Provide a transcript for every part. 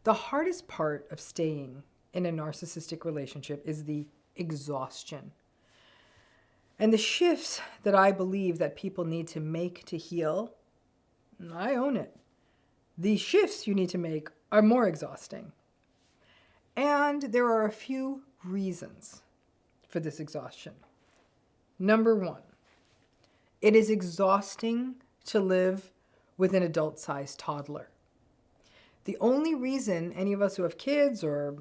The hardest part of staying in a narcissistic relationship is the exhaustion. And the shifts that I believe that people need to make to heal, I own it. The shifts you need to make are more exhausting. And there are a few reasons for this exhaustion. Number one, it is exhausting to live with an adult-sized toddler. The only reason any of us who have kids or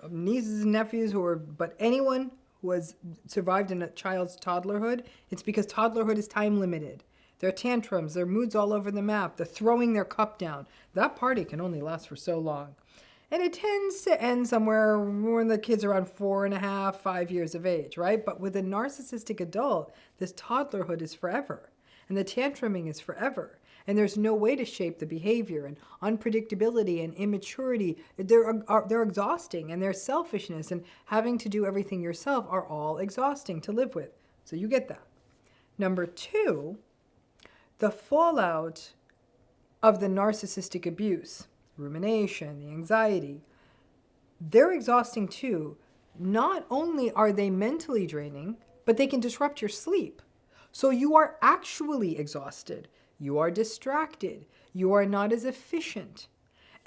nieces and nephews but anyone who has survived in a child's toddlerhood, it's because toddlerhood is time limited. Their tantrums, their moods all over the map, they're throwing their cup down. That party can only last for so long. And it tends to end somewhere when the kid's around 4.5, 5 years of age, right? But with a narcissistic adult, this toddlerhood is forever. And the tantruming is forever. And there's no way to shape the behavior, and unpredictability and immaturity, they're exhausting, and their selfishness and having to do everything yourself are all exhausting to live with. So you get that. Number two, the fallout of the narcissistic abuse, rumination, the anxiety, they're exhausting too. Not only are they mentally draining, but they can disrupt your sleep. So you are actually exhausted. You are distracted. You are not as efficient.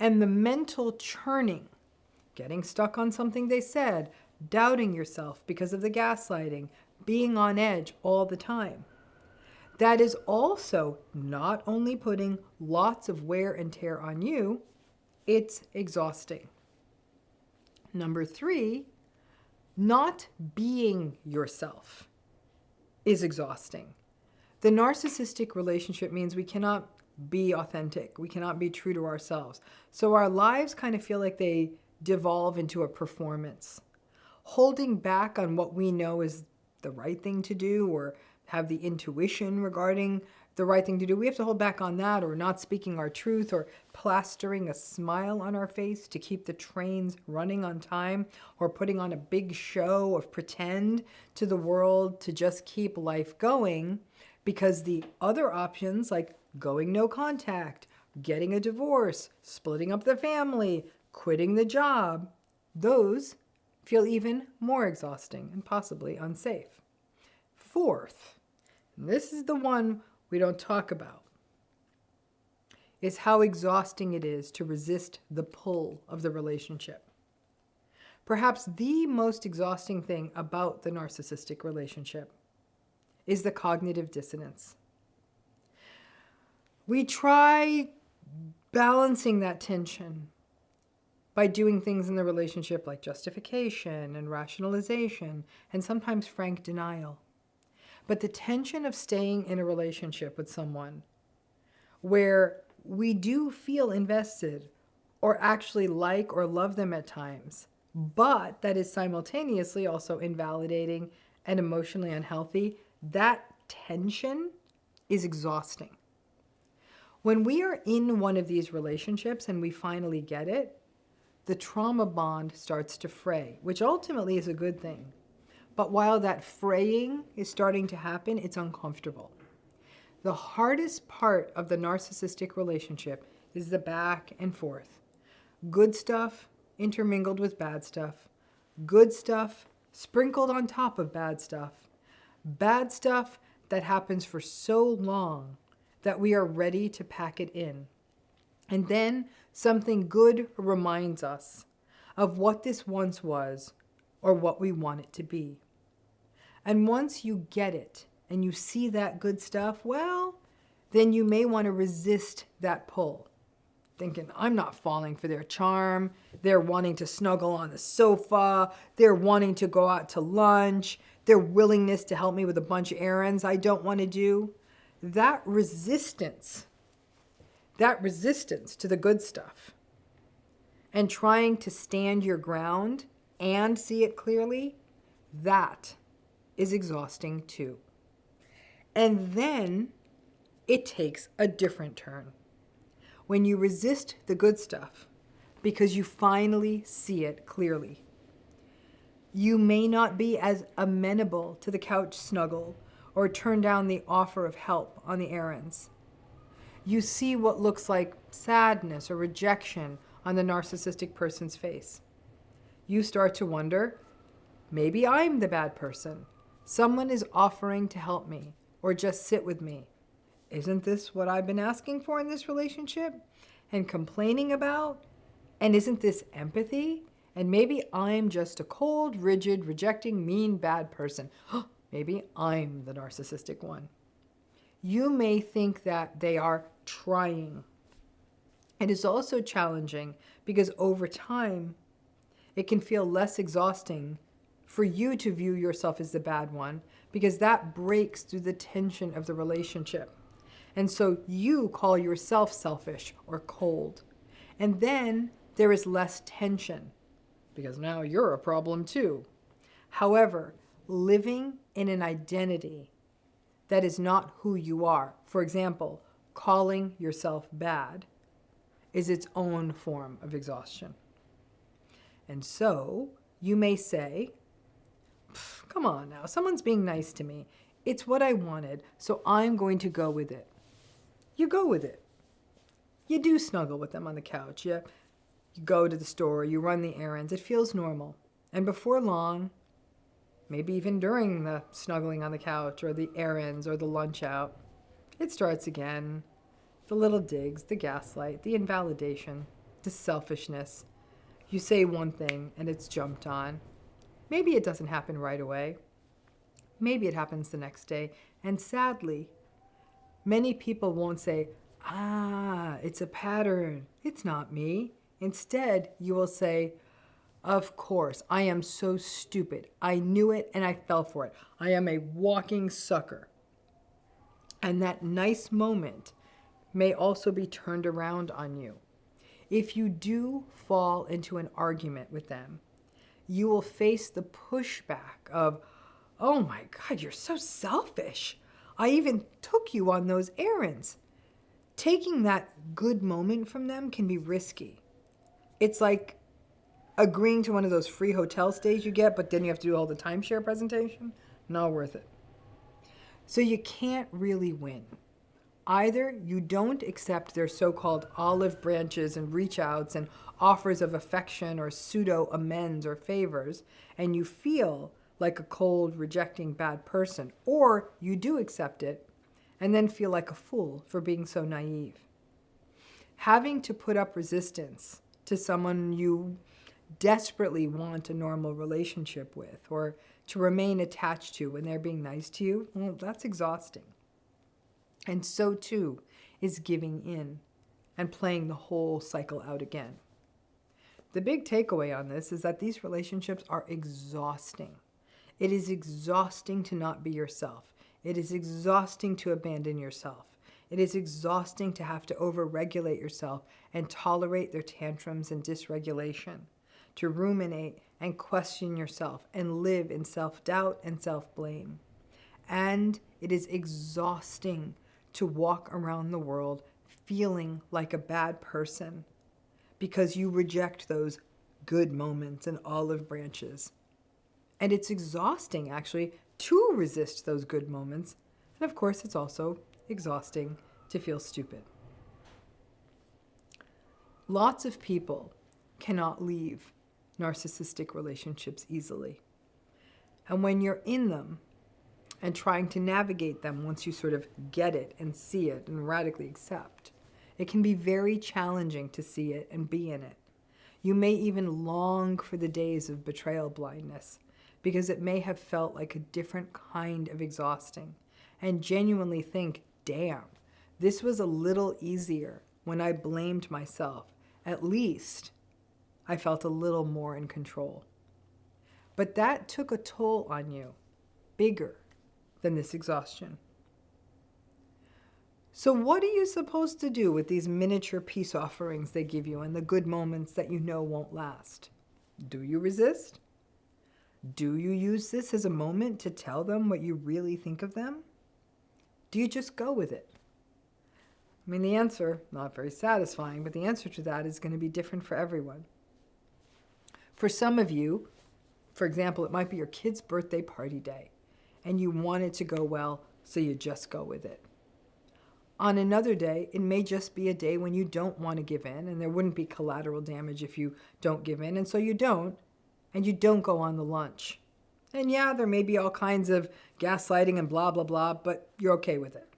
And the mental churning, getting stuck on something they said, doubting yourself because of the gaslighting, being on edge all the time. That is also not only putting lots of wear and tear on you, it's exhausting. Number three, not being yourself is exhausting. The narcissistic relationship means we cannot be authentic. We cannot be true to ourselves. So our lives kind of feel like they devolve into a performance. Holding back on what we know is the right thing to do, or have the intuition regarding the right thing to do. We have to hold back on that, or not speaking our truth, or plastering a smile on our face to keep the trains running on time, or putting on a big show of pretend to the world to just keep life going. Because the other options, like going no contact, getting a divorce, splitting up the family, quitting the job, those feel even more exhausting and possibly unsafe. Fourth, and this is the one we don't talk about, is how exhausting it is to resist the pull of the relationship. Perhaps the most exhausting thing about the narcissistic relationship is the cognitive dissonance. We try balancing that tension by doing things in the relationship like justification and rationalization, and sometimes frank denial. But the tension of staying in a relationship with someone where we do feel invested or actually like or love them at times, but that is simultaneously also invalidating and emotionally unhealthy, that tension is exhausting. When we are in one of these relationships and we finally get it, the trauma bond starts to fray, which ultimately is a good thing. But while that fraying is starting to happen, it's uncomfortable. The hardest part of the narcissistic relationship is the back and forth. Good stuff intermingled with bad stuff. Good stuff sprinkled on top of bad stuff. Bad stuff that happens for so long that we are ready to pack it in. And then something good reminds us of what this once was or what we want it to be. And once you get it and you see that good stuff, well, then you may want to resist that pull. Thinking, I'm not falling for their charm. They're wanting to snuggle on the sofa. They're wanting to go out to lunch. Their willingness to help me with a bunch of errands I don't want to do. That resistance to the good stuff and trying to stand your ground and see it clearly, that is exhausting too. And then it takes a different turn. When you resist the good stuff because you finally see it clearly. You may not be as amenable to the couch snuggle or turn down the offer of help on the errands. You see what looks like sadness or rejection on the narcissistic person's face. You start to wonder, maybe I'm the bad person. Someone is offering to help me or just sit with me. Isn't this what I've been asking for in this relationship and complaining about? And isn't this empathy? And maybe I'm just a cold, rigid, rejecting, mean, bad person. Maybe I'm the narcissistic one. You may think that they are trying. It is also challenging because over time, it can feel less exhausting for you to view yourself as the bad one because that breaks through the tension of the relationship. And so you call yourself selfish or cold. And then there is less tension because now you're a problem too. However, living in an identity that is not who you are, for example, calling yourself bad, is its own form of exhaustion. And so you may say, come on now, someone's being nice to me. It's what I wanted, so I'm going to go with it. You go with it. You do snuggle with them on the couch. You go to the store, you run the errands. It feels normal. And before long, maybe even during the snuggling on the couch or the errands or the lunch out, it starts again. The little digs, the gaslight, the invalidation, the selfishness. You say one thing and it's jumped on. Maybe it doesn't happen right away. Maybe it happens the next day. And sadly, many people won't say, it's a pattern. It's not me. Instead, you will say, of course, I am so stupid. I knew it and I fell for it. I am a walking sucker. And that nice moment may also be turned around on you. If you do fall into an argument with them, you will face the pushback of, oh my God, you're so selfish. I even took you on those errands. Taking that good moment from them can be risky. It's like agreeing to one of those free hotel stays you get, but then you have to do all the timeshare presentation. Not worth it. So you can't really win. Either you don't accept their so-called olive branches and reach outs and offers of affection or pseudo amends or favors, and you feel like a cold, rejecting bad person, or you do accept it and then feel like a fool for being so naive. Having to put up resistance to someone you desperately want a normal relationship with or to remain attached to when they're being nice to you, well, that's exhausting. And so too is giving in and playing the whole cycle out again. The big takeaway on this is that these relationships are exhausting. It is exhausting to not be yourself. It is exhausting to abandon yourself. It is exhausting to have to overregulate yourself and tolerate their tantrums and dysregulation, to ruminate and question yourself and live in self-doubt and self-blame. And it is exhausting to walk around the world feeling like a bad person because you reject those good moments and olive branches. And it's exhausting, actually, to resist those good moments. And of course, it's also exhausting to feel stupid. Lots of people cannot leave narcissistic relationships easily. And when you're in them and trying to navigate them once you sort of get it and see it and radically accept, it can be very challenging to see it and be in it. You may even long for the days of betrayal blindness because it may have felt like a different kind of exhausting and genuinely think, damn, this was a little easier when I blamed myself. At least I felt a little more in control. But that took a toll on you, bigger than this exhaustion. So what are you supposed to do with these miniature peace offerings they give you and the good moments that you know won't last? Do you resist? Do you use this as a moment to tell them what you really think of them? Do you just go with it? I mean, the answer, not very satisfying, but the answer to that is going to be different for everyone. For some of you, for example, it might be your kid's birthday party day, and you want it to go well, so you just go with it. On another day, it may just be a day when you don't want to give in, and there wouldn't be collateral damage if you don't give in, and so you don't, and you don't go on the lunch. And yeah, there may be all kinds of gaslighting and blah, blah, blah, but you're okay with it.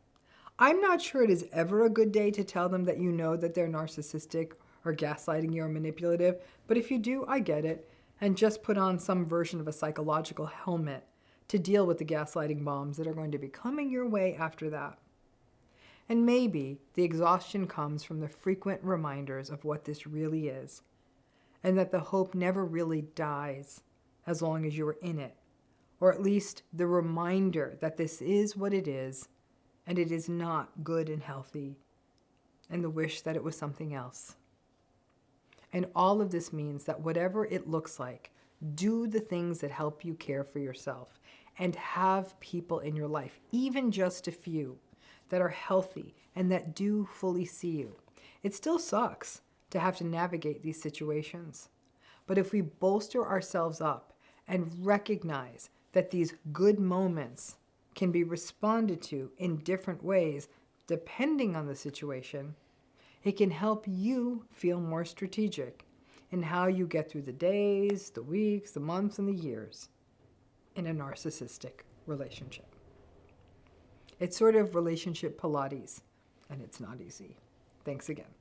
I'm not sure it is ever a good day to tell them that you know that they're narcissistic or gaslighting you or manipulative, but if you do, I get it, and just put on some version of a psychological helmet to deal with the gaslighting bombs that are going to be coming your way after that. And maybe the exhaustion comes from the frequent reminders of what this really is, and that the hope never really dies as long as you are in it, or at least the reminder that this is what it is, and it is not good and healthy, and the wish that it was something else. And all of this means that whatever it looks like, do the things that help you care for yourself, and have people in your life, even just a few, that are healthy and that do fully see you. It still sucks to have to navigate these situations. But if we bolster ourselves up and recognize that these good moments can be responded to in different ways depending on the situation, it can help you feel more strategic in how you get through the days, the weeks, the months, and the years in a narcissistic relationship. It's sort of relationship Pilates, and it's not easy. Thanks again.